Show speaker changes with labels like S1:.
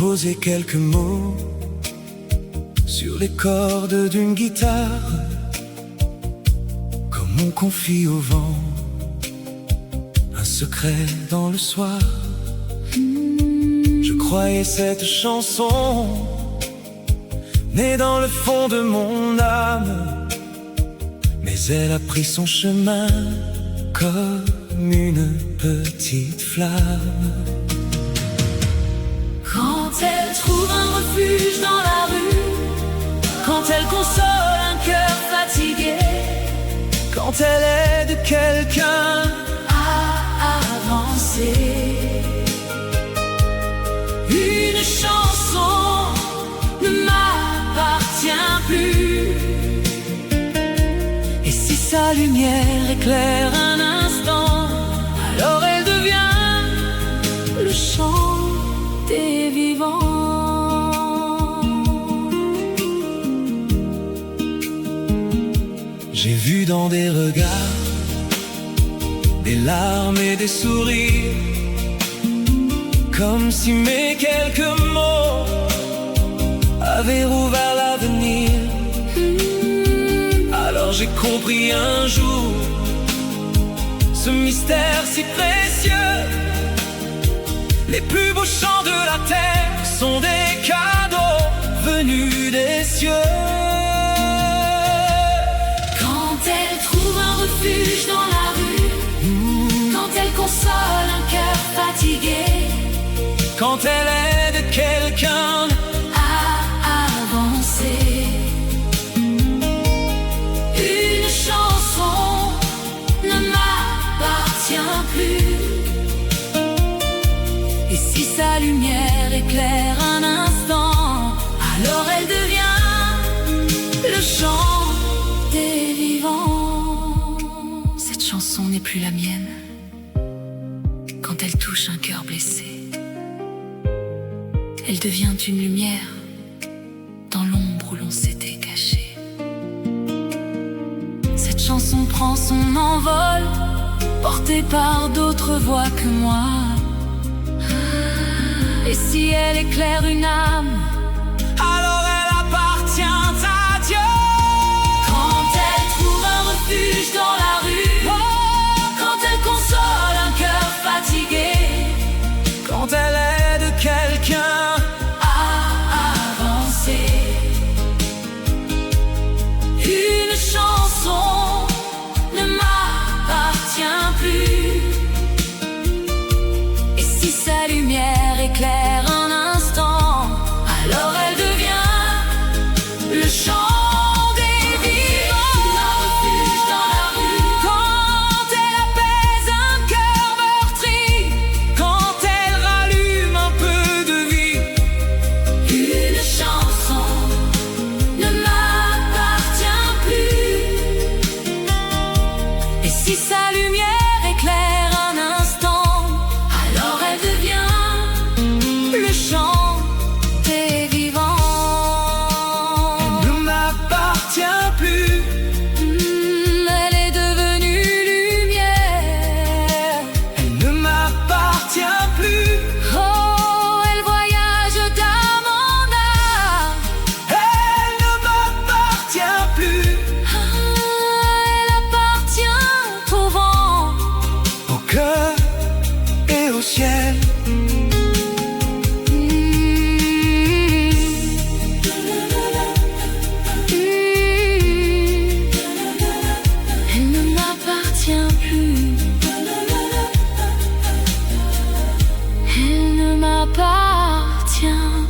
S1: poser quelques mots sur les cordes d'une guitare, comme on confie au vent un secret dans le soir. Je croyais cette chanson née dans le fond de mon âme, mais elle a pris son chemin comme une petite flamme.
S2: Quand elle trouve un refuge dans la rue, quand elle console un cœur fatigué,
S1: quand elle aide quelqu'un
S2: à avancer, une chanson ne m'appartient plus.
S1: Et si sa lumière éclaire un instant,
S2: alors elle devient
S1: le chant
S2: des vivants.
S1: J'ai vu dans des regards des larmes et des sourires, comme si mes quelques mots avaient rouvert l'avenir. Alors j'ai compris un jour ce mystère si précieux. Les plus beaux chants de la terre sont des cadeaux venus des cieux.
S2: Quand elle trouve un refuge dans la rue, quand elle console un cœur fatigué,
S1: quand elle aide quelqu'un
S2: à avancer, une chanson ne m'appartient plus.
S1: et si sa lumière éclaire un instant,
S2: alors elle devient
S1: le chant
S2: des vivants.
S3: Cette chanson n'est plus la mienne. Quand elle touche un cœur blessé, elle devient une lumière dans l'ombre où l'on s'était caché.
S2: Cette chanson prend son envol, portée par d'autres voix que moi. Et si elle éclaire une âme,
S1: alors elle appartient à Dieu.
S2: quand elle trouve un refuge dans la rue, quand elle console un cœur fatigué,
S1: Quand elle aide quelqu'un
S2: à avancer, une chanson ne m'appartient plus. Et si sa lumière éclaire un instant, alors elle devient le chant des vivants. Un refuge dans la rue,
S1: quand elle apaise un cœur meurtri, quand elle rallume un peu de vie,
S2: une chanson ne m'appartient plus.
S1: et si sa lumière éclaire un instant,
S2: Alors elle devient
S1: le chant
S2: des vivants.
S1: ne m'appartient plus.
S2: Elle est devenue lumière.
S1: Elle ne m'appartient plus.
S2: Oh, elle voyage d'âme en âme.
S1: Elle ne m'appartient plus.
S2: Elle appartient au vent.
S1: Au cœur et au ciel.
S2: Elle ne m'appartient plus. Elle ne m'appartient